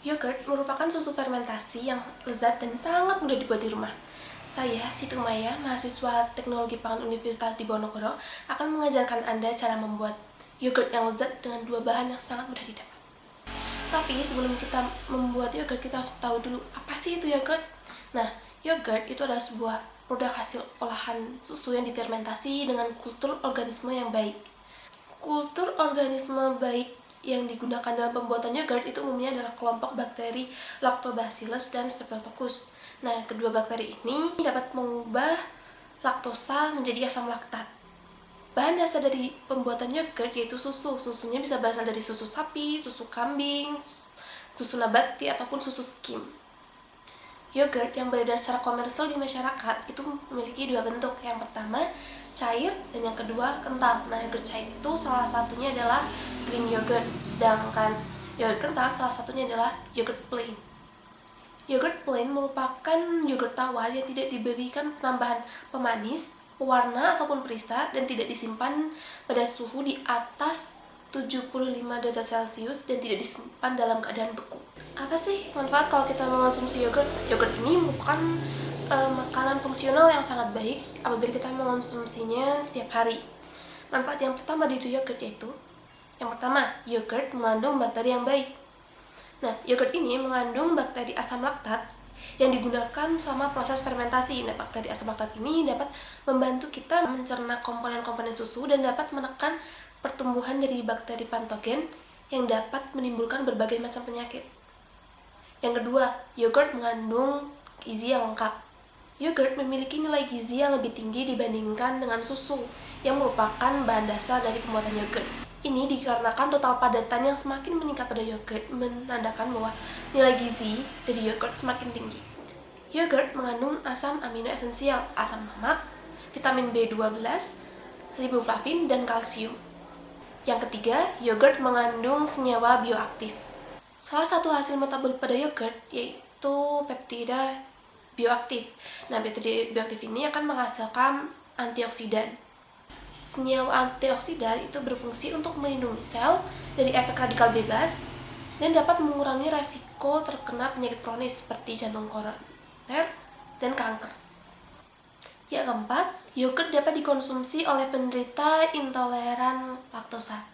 Yogurt merupakan susu fermentasi yang lezat dan sangat mudah dibuat di rumah. Saya, Siti Maya, mahasiswa Teknologi Pangan Universitas Diponegoro, akan mengajarkan Anda cara membuat yogurt yang lezat dengan dua bahan yang sangat mudah didapat. Tapi sebelum kita membuat yogurt, kita harus tahu dulu apa sih itu yogurt. Nah, yogurt itu adalah sebuah produk hasil olahan susu yang difermentasi dengan kultur organisme yang baik. Kultur organisme baik yang digunakan dalam pembuatan yogurt itu umumnya adalah kelompok bakteri Lactobacillus dan Streptococcus. Nah, kedua bakteri ini dapat mengubah laktosa menjadi asam laktat. Bahan dasar dari pembuatan yogurt yaitu susu. Susunya bisa berasal dari susu sapi, susu kambing, susu nabati, ataupun susu skim. Yogurt yang beredar secara komersial di masyarakat itu memiliki dua bentuk. Yang pertama, cair, dan yang kedua, kental. Nah, yogurt cair itu salah satunya adalah green yogurt, sedangkan yogurt kental salah satunya adalah yogurt plain. Yogurt plain merupakan yogurt tawar yang tidak diberikan penambahan pemanis, pewarna, ataupun perisa, dan tidak disimpan pada suhu di atas 75 derajat Celcius dan tidak disimpan dalam keadaan beku. Apa sih manfaat kalau kita mengonsumsi yogurt? Yogurt ini merupakan makanan fungsional yang sangat baik apabila kita mengonsumsinya setiap hari. Manfaat yang pertama dari yogurt yaitu, yang pertama, yogurt mengandung bakteri yang baik. Nah, yogurt ini mengandung bakteri asam laktat yang digunakan selama proses fermentasi. Nah, bakteri asam laktat ini dapat membantu kita mencerna komponen-komponen susu dan dapat menekan pertumbuhan dari bakteri patogen yang dapat menimbulkan berbagai macam penyakit. Yang kedua, yogurt mengandung gizi yang lengkap. Yogurt memiliki nilai gizi yang lebih tinggi dibandingkan dengan susu, yang merupakan bahan dasar dari pembuatan yogurt. Ini dikarenakan total padatan yang semakin meningkat pada yogurt menandakan bahwa nilai gizi dari yogurt semakin tinggi. Yogurt mengandung asam amino esensial, asam lemak, vitamin B12, riboflavin, dan kalsium. Yang ketiga, yogurt mengandung senyawa bioaktif. Salah satu hasil metabolik pada yogurt yaitu peptida bioaktif. Nah, peptida bioaktif ini akan menghasilkan antioksidan. Senyawa antioksidan itu berfungsi untuk melindungi sel dari efek radikal bebas dan dapat mengurangi resiko terkena penyakit kronis seperti jantung koroner dan kanker. Yang keempat, yogurt dapat dikonsumsi oleh penderita intoleran laktosa.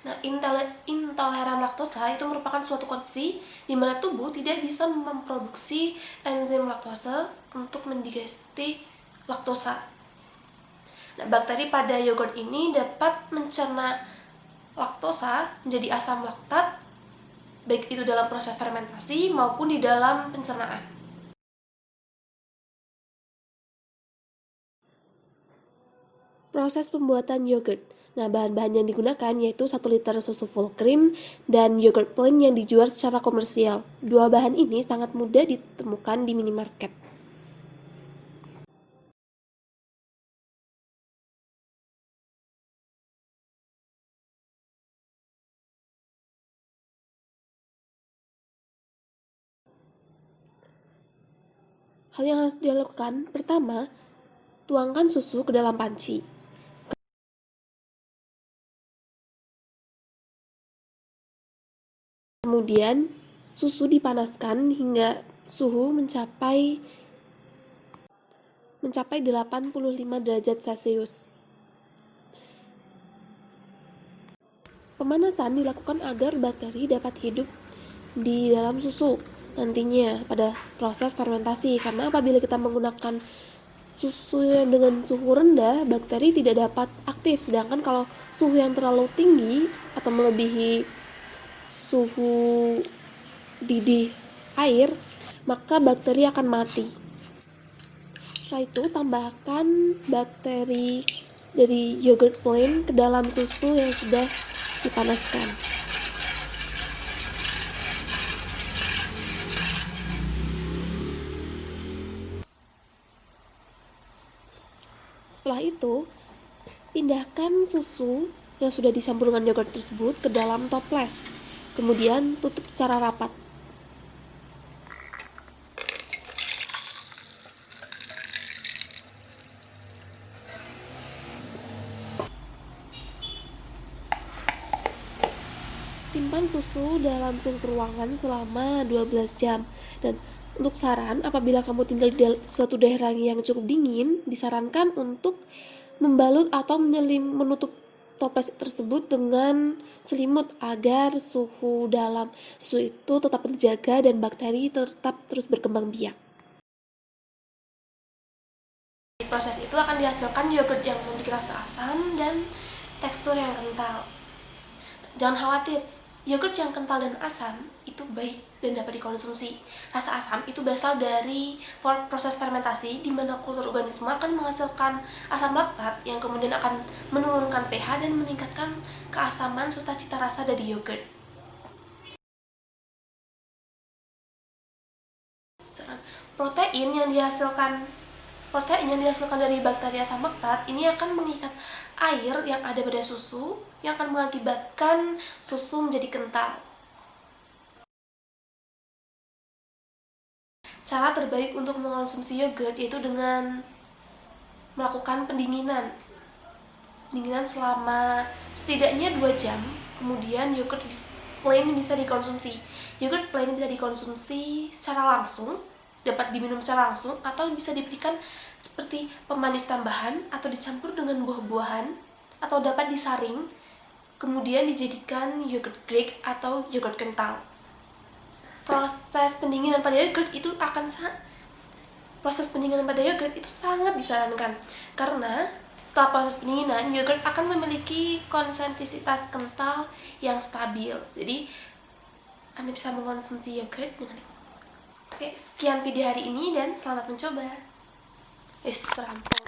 Nah, intoleran laktosa itu merupakan suatu kondisi di mana tubuh tidak bisa memproduksi enzim laktose untuk mendigesti laktosa. Nah, bakteri pada yogurt ini dapat mencerna laktosa menjadi asam laktat, baik itu dalam proses fermentasi maupun di dalam pencernaan. Proses pembuatan yogurt. Nah, bahan-bahan yang digunakan yaitu 1 liter susu full cream dan yogurt plain yang dijual secara komersial. Dua bahan ini sangat mudah ditemukan di minimarket. Hal yang harus dilakukan, pertama, tuangkan susu ke dalam panci. Kemudian, susu dipanaskan hingga suhu mencapai 85 derajat Celcius. Pemanasan dilakukan agar bakteri dapat hidup di dalam susu nantinya pada proses fermentasi, karena apabila kita menggunakan susu yang dengan suhu rendah, bakteri tidak dapat aktif, sedangkan kalau suhu yang terlalu tinggi atau melebihi suhu didih air, maka bakteri akan mati. Setelah itu, tambahkan bakteri dari yogurt plain ke dalam susu yang sudah dipanaskan. Setelah itu, pindahkan susu yang sudah dicampur dengan yogurt tersebut ke dalam toples. Kemudian tutup secara rapat. Simpan susu susu dalam suhu ruangan selama 12 jam. Dan untuk saran, apabila kamu tinggal di suatu daerah yang cukup dingin, disarankan untuk membalut atau menutup toples tersebut dengan selimut agar suhu dalam susu itu tetap terjaga dan bakteri tetap terus berkembang biak. Di proses itu akan dihasilkan yogurt yang memiliki rasa asam dan tekstur yang kental. Jangan khawatir, yogurt yang kental dan asam itu baik dan dapat dikonsumsi. Rasa asam itu berasal dari proses fermentasi di mana kultur organisme akan menghasilkan asam laktat yang kemudian akan menurunkan pH dan meningkatkan keasaman serta cita rasa dari yogurt. Protein yang dihasilkan dari bakteri asam laktat ini akan mengikat air yang ada pada susu yang akan mengakibatkan susu menjadi kental. Cara terbaik untuk mengonsumsi yogurt yaitu dengan melakukan pendinginan selama setidaknya 2 jam, kemudian yogurt plain bisa dikonsumsi. Yogurt plain bisa dikonsumsi secara langsung, dapat diminum secara langsung, atau bisa diberikan seperti pemanis tambahan atau dicampur dengan buah-buahan, atau dapat disaring kemudian dijadikan yogurt Greek atau yogurt kental. Proses pendinginan pada yogurt itu sangat disarankan karena setelah proses pendinginan, yogurt akan memiliki konsistensitas kental yang stabil. Jadi, Anda bisa mengonsumsi yogurt dengan Oke, sekian video hari ini dan selamat mencoba. Selamat.